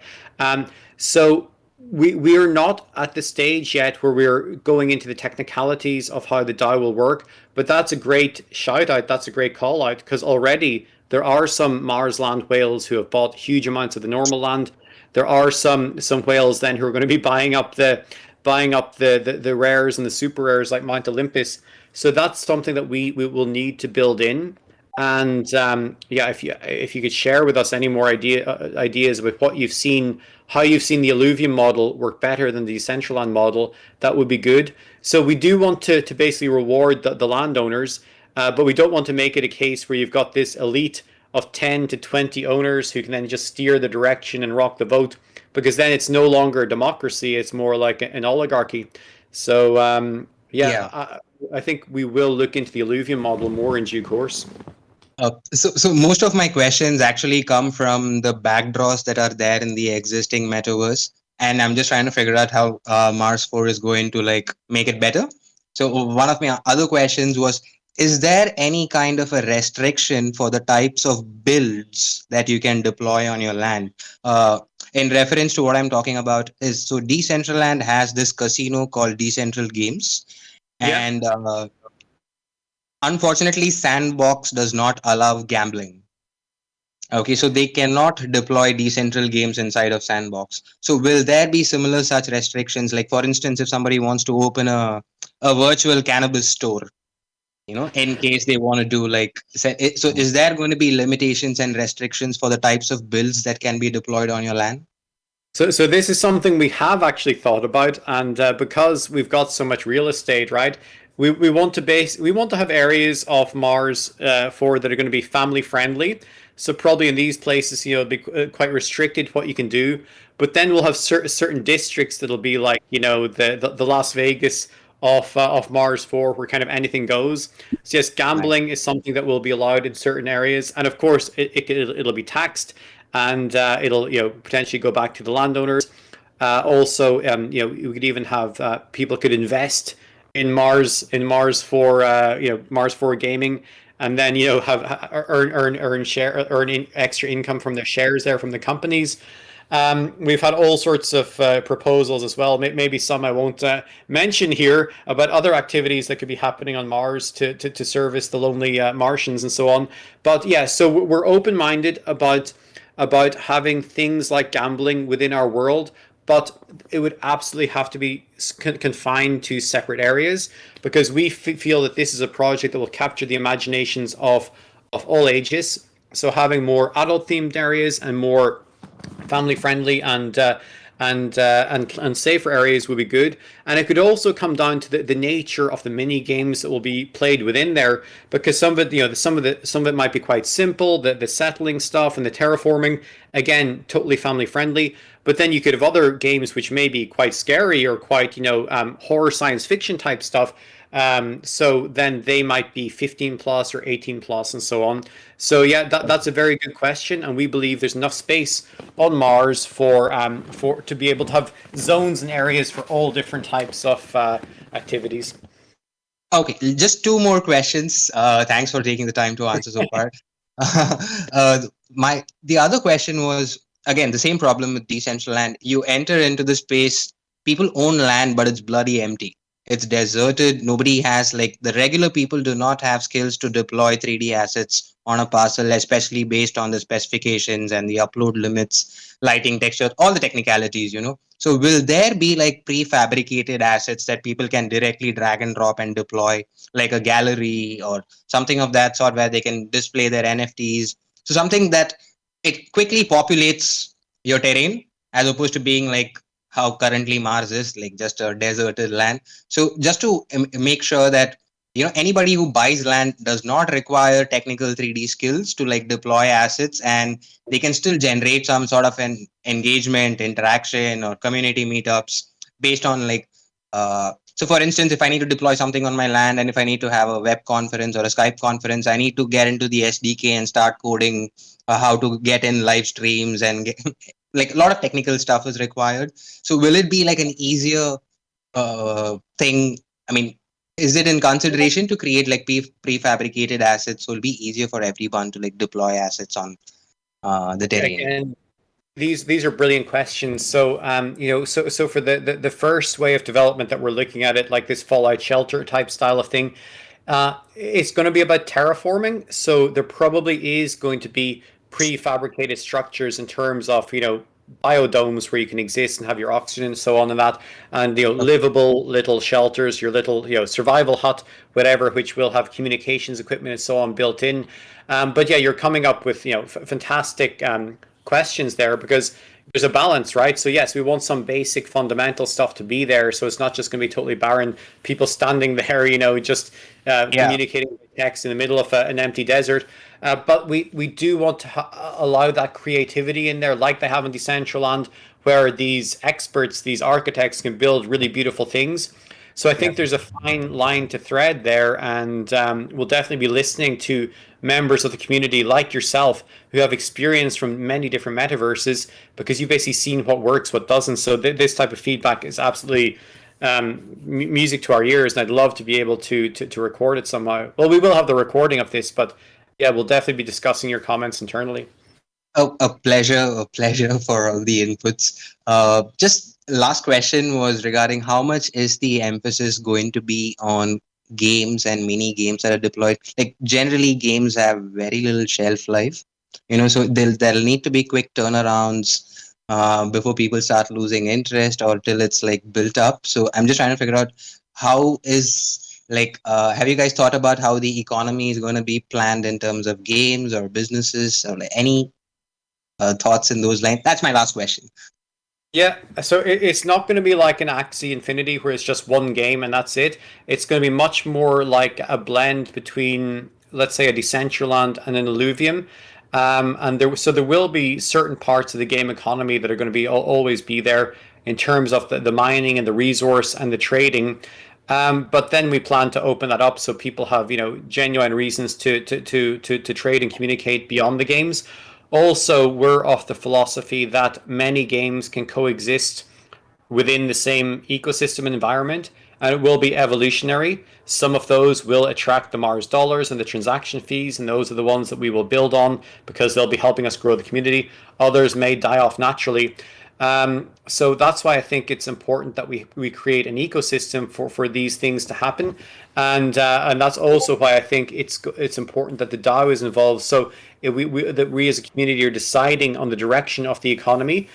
So we are not at the stage yet where we're going into the technicalities of how the DAO will work, but that's a great shout out. That's a great call out, because already there are some Mars land whales who have bought huge amounts of the normal land. There are some whales then who are going to be buying up the rares and the super rares like Mount Olympus. So that's something that we will need to build in. And yeah, if you could share with us any more ideas about what you've seen, how you've seen the Illuvium model work better than the Decentraland model, that would be good. So we do want to basically reward the landowners, but we don't want to make it a case where you've got this elite of 10 to 20 owners who can then just steer the direction and rock the boat, because then it's no longer a democracy, it's more like an oligarchy. So yeah. I think we will look into the Illuvium model more in due course. So most of my questions actually come from the backdraws that are there in the existing metaverse, and I'm just trying to figure out how Mars 4 is going to like make it better. So one of my other questions was, is there any kind of a restriction for the types of builds that you can deploy on your land? In reference to what I'm talking about is, so Decentraland has this casino called Decentral Games, and unfortunately, Sandbox does not allow gambling. Okay, so they cannot deploy decentral games inside of Sandbox. So will there be similar such restrictions? Like, for instance, if somebody wants to open a virtual cannabis store, in case they want to do like, so is there going to be limitations and restrictions for the types of builds that can be deployed on your land? So this is something we have actually thought about, and because we've got so much real estate, right? We want to have areas of Mars 4 that are going to be family friendly. So probably in these places, it'll be quite restricted what you can do. But then we'll have certain districts that'll be like, the Las Vegas of Mars 4, where kind of anything goes. So yes, Right. gambling is something that will be allowed in certain areas, and of course, it'll be taxed, and it'll potentially go back to the landowners. Also, you could even have people could invest in Mars for Mars 4 gaming, and then have earn extra income from their shares there from the companies. We've had all sorts of proposals as well. Maybe some I won't mention here about other activities that could be happening on Mars to service the lonely Martians and so on. But yeah, so we're open-minded about having things like gambling within our world, but it would absolutely have to be confined to separate areas, because we feel that this is a project that will capture the imaginations of all ages. So having more adult themed areas and more family friendly and safer areas would be good. And it could also come down to the nature of the mini games that will be played within there, because some of it, some of it might be quite simple, the settling stuff and the terraforming, again, totally family friendly. But then you could have other games which may be quite scary or quite horror science fiction type stuff. So then they might be 15 plus or 18 plus and so on. So yeah, that's a very good question, and we believe there's enough space on Mars for to be able to have zones and areas for all different types of activities. Okay, just two more questions. Thanks for taking the time to answer so far. The other question was, again, the same problem with decentral land. You enter into the space, people own land, but it's bloody empty. It's deserted. Nobody has, like, the regular people do not have skills to deploy 3D assets on a parcel, especially based on the specifications and the upload limits, lighting, texture, all the technicalities. So will there be like prefabricated assets that people can directly drag and drop and deploy, like a gallery or something of that sort, where they can display their NFTs? So something that it quickly populates your terrain, as opposed to being like how currently Mars is, like just a deserted land. So just to make sure that anybody who buys land does not require technical 3D skills to like deploy assets, and they can still generate some sort of an engagement, interaction, or community meetups based on like so for instance, if I need to deploy something on my land, and if I need to have a web conference or a Skype conference, I need to get into the SDK and start coding how to get in live streams, and like a lot of technical stuff is required. So will it be like an easier thing? I mean, is it in consideration to create like prefabricated assets, so it'll be easier for everyone to like deploy assets on the terrain? Again, these are brilliant questions. So so for the first way of development that we're looking at it, like this Fallout Shelter type style of thing, it's going to be about terraforming. So there probably is going to be prefabricated structures in terms of biodomes where you can exist and have your oxygen and so on and that, and livable little shelters, your little survival hut, whatever, which will have communications equipment and so on built in. But yeah, you're coming up with fantastic questions there, because there's a balance, right? So yes, we want some basic fundamental stuff to be there, so it's not just going to be totally barren, people standing there, just communicating with text in the middle of an empty desert. But we do want to allow that creativity in there, like they have in Decentraland, where these experts, these architects, can build really beautiful things. So I think there's a fine line to thread there, and we'll definitely be listening to members of the community like yourself who have experience from many different metaverses, because you've basically seen what works, what doesn't. So this type of feedback is absolutely music to our ears, and I'd love to be able to record it somehow. Well, we will have the recording of this, but yeah, we'll definitely be discussing your comments internally. Oh, a pleasure for all the inputs. Just last question was regarding how much is the emphasis going to be on games and mini games that are deployed? Like generally, games have very little shelf life, so there'll need to be quick turnarounds before people start losing interest, or till it's like built up. So I'm just trying to figure out how is like have you guys thought about how the economy is going to be planned in terms of games or businesses, or like any thoughts in those lines? That's my last question. Yeah, so it's not going to be like an Axie Infinity where it's just one game and that's it. It's going to be much more like a blend between, let's say, a Decentraland and an Illuvium. And there will be certain parts of the game economy that are going to be always be there in terms of the mining and the resource and the trading. But then we plan to open that up so people have, genuine reasons to trade and communicate beyond the games. Also, we're of the philosophy that many games can coexist within the same ecosystem and environment, and it will be evolutionary. Some of those will attract the Mars dollars and the transaction fees, and those are the ones that we will build on because they'll be helping us grow the community. Others may die off naturally. So that's why I think it's important that we create an ecosystem for these things to happen, and that's also why I think it's important that the DAO is involved. So that we as a community are deciding on the direction of the economy.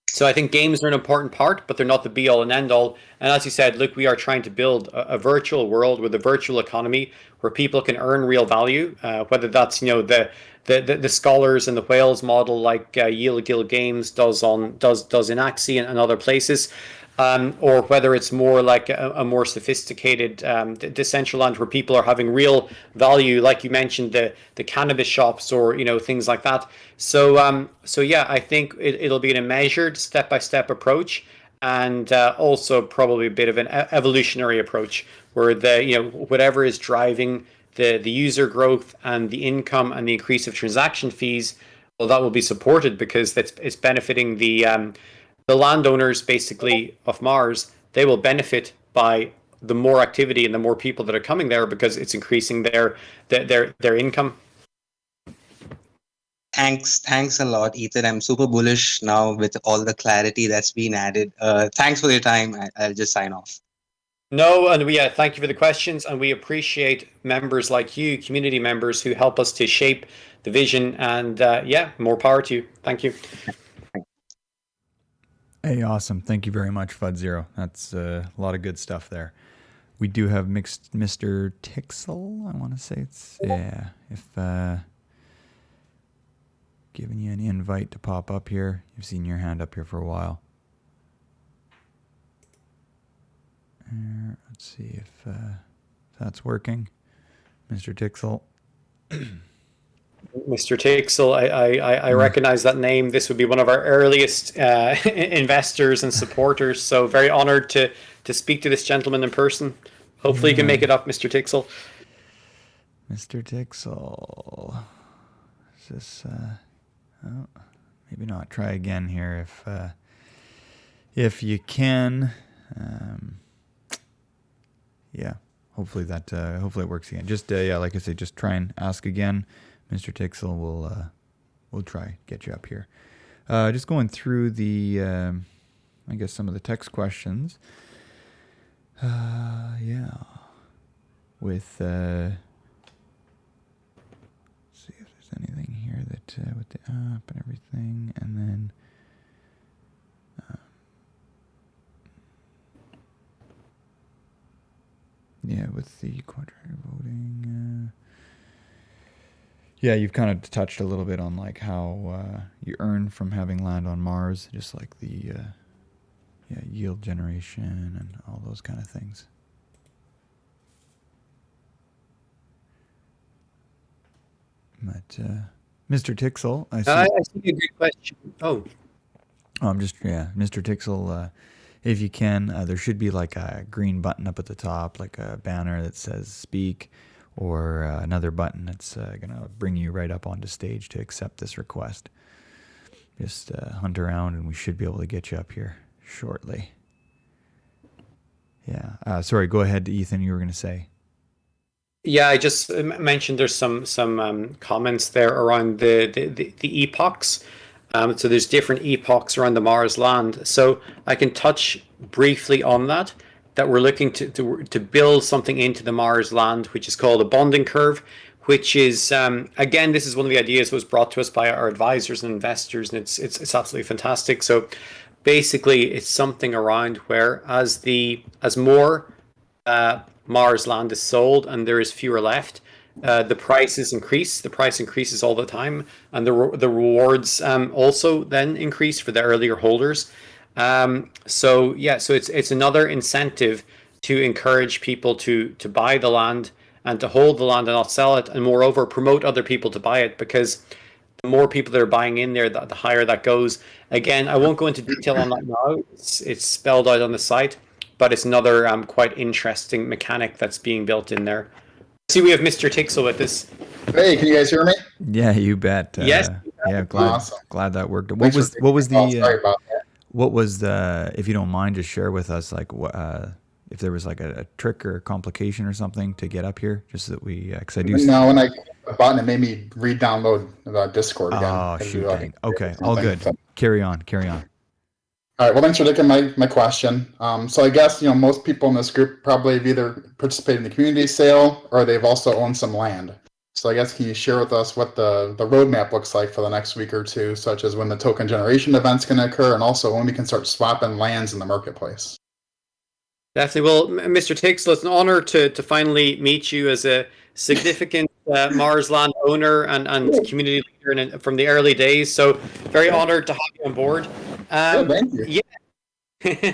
So I think games are an important part, but they're not the be all and end all. And as you said, look, we are trying to build a virtual world with a virtual economy where people can earn real value, whether that's the scholars and the whales model like Yield Guild Games does in Axie and other places. Or whether it's more like a more sophisticated Decentraland where people are having real value, like you mentioned, the cannabis shops or things like that. So yeah, I think it'll be in a measured, step-by-step approach, and also probably a bit of an evolutionary approach where whatever is driving the user growth and the income and the increase of transaction fees, well, that will be supported because it's benefiting the landowners basically of Mars. They will benefit by the more activity and the more people that are coming there because it's increasing their income. Thanks a lot, Ethan. I'm super bullish now with all the clarity that's been added. Thanks for your time. I'll just sign off. No, and thank you for the questions, and we appreciate members like you, community members, who help us to shape the vision. And more power to you. Thank you. Hey, awesome. Thank you very much, FUD0. That's a lot of good stuff there. We do have Mr. Tixel. I want to say it's, if giving you an invite to pop up here. You've seen your hand up here for a while. Let's see if that's working. Mr. Tixel. Mr. Tixel, I recognize that name. This would be one of our earliest investors and supporters. So very honored to speak to this gentleman in person. Hopefully you can make it up, Mr. Tixel. Mr. Tixel. Is this, maybe not. Try again here if you can. Hopefully it works again. Just like I said, just try and ask again. Mr. Tixel will try get you up here. Just going through the I guess some of the text questions. With let's see if there's anything here that with the app and everything, and then with the quadratic voting. You've kind of touched a little bit on like how you earn from having land on Mars, just like the yield generation and all those kind of things. But Mr. Tixel, I see a good question. I'm just Mr. Tixel. If you can, there should be like a green button up at the top, like a banner that says "Speak," or another button that's gonna bring you right up onto stage to accept this request. Just hunt around, and we should be able to get you up here shortly. Sorry, go ahead, Ethan. You were gonna say. Yeah, I just mentioned there's some comments there around the epochs. So there's different epochs around the Mars land. So I can touch briefly on that we're looking to build something into the Mars land, which is called a bonding curve, which is, again, this is one of the ideas that was brought to us by our advisors and investors, and it's absolutely fantastic. So basically, it's something around where as more Mars land is sold and there is fewer left, the prices increase. The price increases all the time, and the rewards also then increase for the earlier holders. So it's another incentive to encourage people to buy the land and to hold the land and not sell it, and moreover promote other people to buy it, because the more people that are buying in there, the higher that goes. Again, I won't go into detail on that now. It's spelled out on the site, but it's another quite interesting mechanic that's being built in there. See, we have Mr. Tixel with us. Hey, can you guys hear me? Yeah, you bet. Yes. Yeah, Awesome. glad that worked. What Thanks was for what was taking the call. Sorry the about that. what was the, if you don't mind, just share with us like what if there was like a trick or a complication or something to get up here, just so that we because I do. No, when I clicked the button, it made me re-download the Discord again. Oh shoot! Dang. Okay, all something. good. So- Carry on. All right. Well, thanks for taking my question. So I guess most people in this group probably have either participated in the community sale or they've also owned some land. So I guess can you share with us what the roadmap looks like for the next week or two, such as when the token generation event's going to occur, and also when we can start swapping lands in the marketplace? Definitely. Well, Mr. Tixel, it's an honor to finally meet you as a significant Mars land owner and community leader from the early days. So very honored to have you on board. Thank you. Yeah.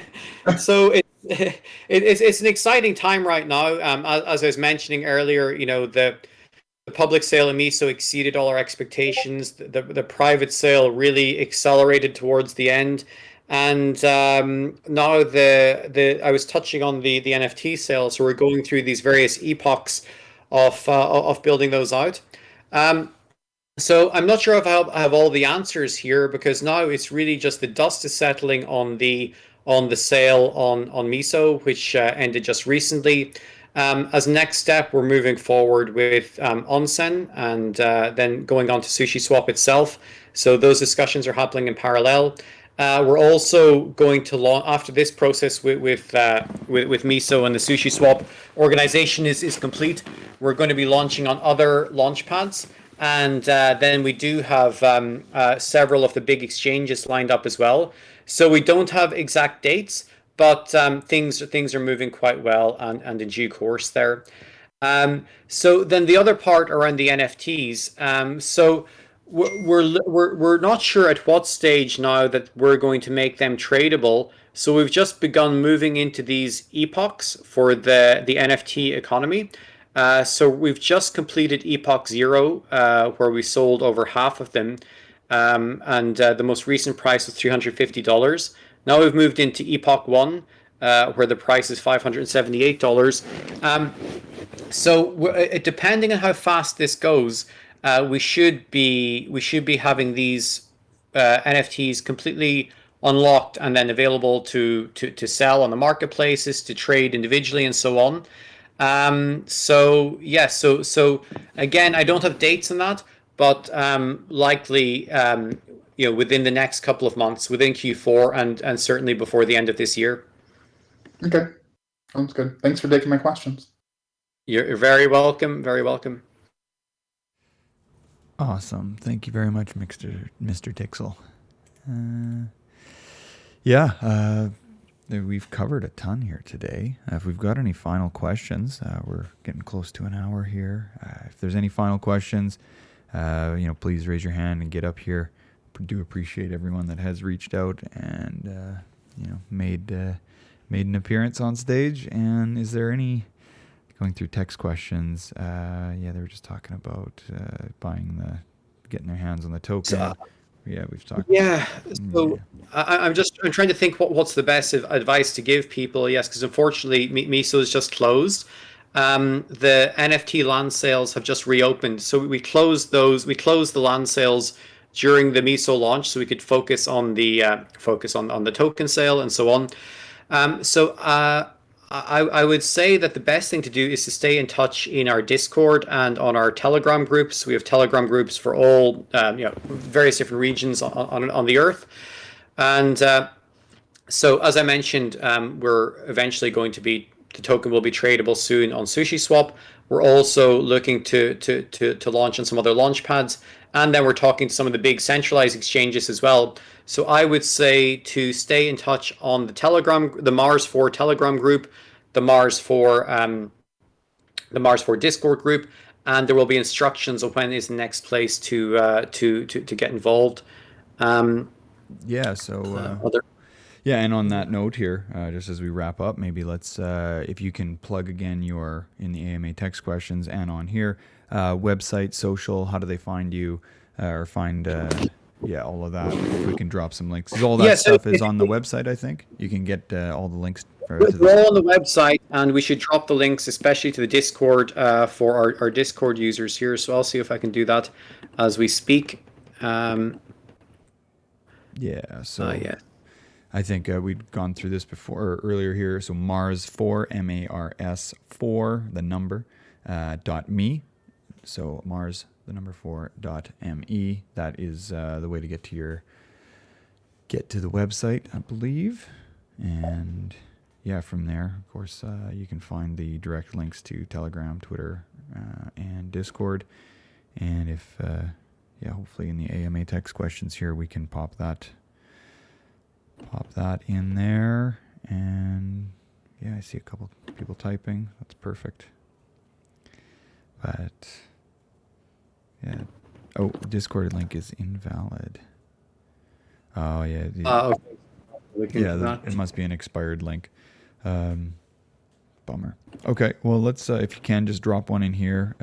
So it's an exciting time right now. As I was mentioning earlier, the public sale in MISO exceeded all our expectations. The private sale really accelerated towards the end. And now I was touching on the NFT sale, so we're going through these various epochs of building those out. So I'm not sure if I have all the answers here, because now it's really just the dust is settling on the sale on MISO, which ended just recently. As next step, we're moving forward with Onsen and then going on to SushiSwap itself. So those discussions are happening in parallel. We're also going to launch after this process with MISO, and the SushiSwap organization is complete. We're going to be launching on other launch pads, and then we do have several of the big exchanges lined up as well. So we don't have exact dates, but things are moving quite well and in due course there. So then the other part around the NFTs. So we're not sure at what stage now that we're going to make them tradable. So we've just begun moving into these epochs for the NFT economy. So we've just completed Epoch 0, where we sold over half of them, and the most recent price was $350. Now we've moved into Epoch 1, where the price is $578. So depending on how fast this goes, we should be having these NFTs completely unlocked and then available to sell on the marketplaces, to trade individually, and so on. So yes, so again, I don't have dates on that, but likely within the next couple of months, within Q4, and certainly before the end of this year. Okay, sounds good. Thanks for taking my questions. You're very welcome. Very welcome. Awesome. Thank you very much, Mr. Tixel. Yeah, we've covered a ton here today. If we've got any final questions, we're getting close to an hour here. If there's any final questions, please raise your hand and get up here. Do appreciate everyone that has reached out and made an appearance on stage. And is there any, going through text questions? They were just talking about getting their hands on the token. Yeah, we've talked. Yeah, so I'm trying to think what's the best advice to give people. Yes, because unfortunately MISO is just closed. The NFT land sales have just reopened, so we closed those. We closed the land sales during the MISO launch, so we could focus on the token sale and so on. I would say that the best thing to do is to stay in touch in our Discord and on our Telegram groups. We have Telegram groups for all various different regions on the earth. And so as I mentioned, we're eventually going to be, the token will be tradable soon on SushiSwap. We're also looking to launch on some other launch pads. And then we're talking to some of the big centralized exchanges as well. So I would say to stay in touch on the Telegram, the Mars 4 Telegram group, the Mars 4 Discord group, and there will be instructions of when is the next place to get involved. Yeah, and on that note here, just as we wrap up, maybe let's, if you can plug again your, in the AMA text questions and on here, website, social, how do they find you, or find, yeah, all of that. If we can drop some links. 'Cause all that stuff is on the website, I think. You can get all the links. We're all on the website, and we should drop the links, especially to the Discord, for our Discord users here. So I'll see if I can do that as we speak. Yeah, so Yeah. I think we'd gone through this before or earlier here. So Mars4, MARS4, the number, .me. So Mars, the number 4.me. That is the way to get to the website, I believe. And yeah, from there, of course, you can find the direct links to Telegram, Twitter, and Discord. And if, yeah, hopefully in the AMA text questions here, we can pop that in there. And yeah, I see a couple people typing. That's perfect. But yeah. Oh, Discord link is invalid. Oh yeah. Okay. Yeah, it must be an expired link. Bummer. Okay, well, let's, if you can, just drop one in here,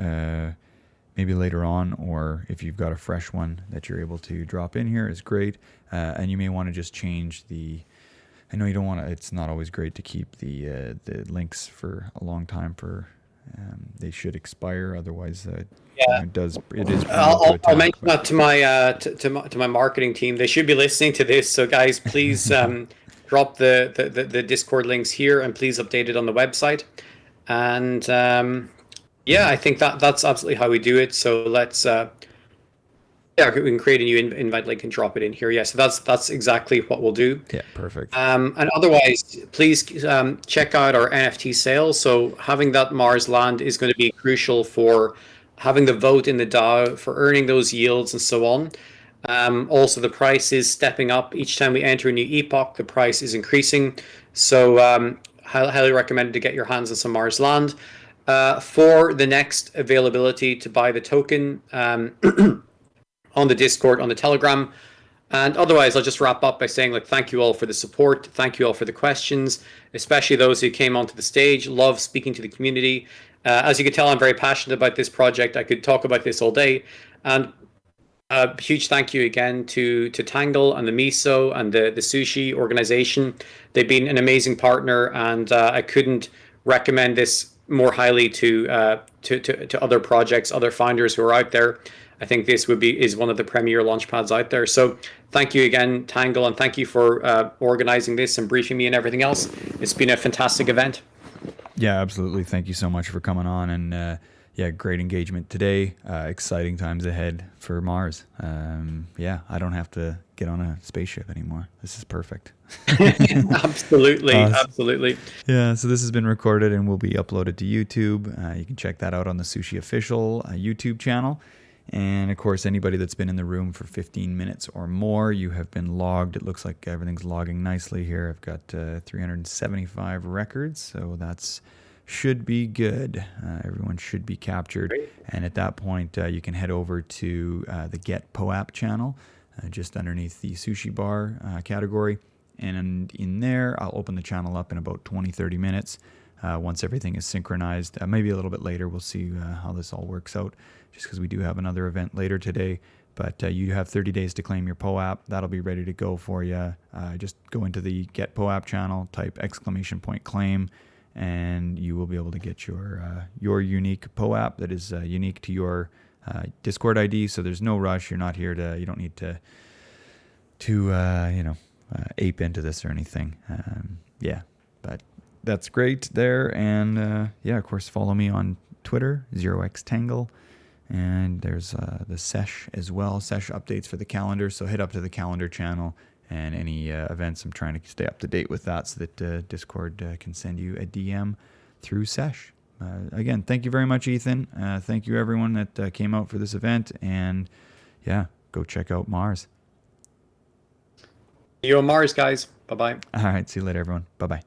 maybe later on, or if you've got a fresh one that you're able to drop in here is great. And you may want to just change I know you don't want to, it's not always great to keep the links for a long time they should expire, otherwise it is. I'll mention that to my marketing team. They should be listening to this. So guys, please drop the Discord links here, and please update it on the website. And yeah, I think that's absolutely how we do it. So let's yeah, we can create a new invite link and drop it in here. Yeah, so that's exactly what we'll do. Yeah, perfect. And otherwise, please check out our NFT sale. So having that Mars land is going to be crucial for having the vote in the DAO, for earning those yields and so on. Also, the price is stepping up each time we enter a new epoch. The price is increasing. So highly recommend to get your hands on some Mars land. For the next availability to buy the token, on the Discord, on the Telegram. And otherwise, I'll just wrap up by saying, like, thank you all for the support. Thank you all for the questions, especially those who came onto the stage. Love speaking to the community. As you can tell, I'm very passionate about this project. I could talk about this all day. And a huge thank you again to Tangle and the MISO and the Sushi organization. They've been an amazing partner, and I couldn't recommend this more highly to other projects, other founders who are out there. I think this is one of the premier launchpads out there. So thank you again, Tangle, and thank you for organizing this and briefing me and everything else. It's been a fantastic event. Yeah, absolutely. Thank you so much for coming on, and yeah, great engagement today. Exciting times ahead for Mars. Yeah, I don't have to get on a spaceship anymore. This is perfect. Absolutely, absolutely. Yeah, so this has been recorded and will be uploaded to YouTube. You can check that out on the Sushi Official YouTube channel. And of course, anybody that's been in the room for 15 minutes or more, you have been logged. It looks like everything's logging nicely here. I've got 375 records, so that's should be good. Everyone should be captured. Great. And at that point, you can head over to the Get POAP channel, just underneath the sushi bar category. And in there, I'll open the channel up in about 20-30 minutes. Once everything is synchronized, maybe a little bit later, we'll see how this all works out, just because we do have another event later today. But you have 30 days to claim your POAP. That'll be ready to go for you. Just go into the Get POAP channel, type ~claim, and you will be able to get your unique POAP that is unique to your Discord ID. So there's no rush. You're not here you don't need to ape into this or anything. Yeah, but that's great there. And yeah, of course, follow me on Twitter, 0xtangle. And there's the Sesh as well, Sesh updates for the calendar. So head up to the calendar channel, and any events, I'm trying to stay up to date with that so that Discord can send you a DM through Sesh. Again, thank you very much, Ethan. Thank you, everyone that came out for this event. And yeah, go check out Mars. See you on Mars, guys. Bye-bye. All right, see you later, everyone. Bye-bye.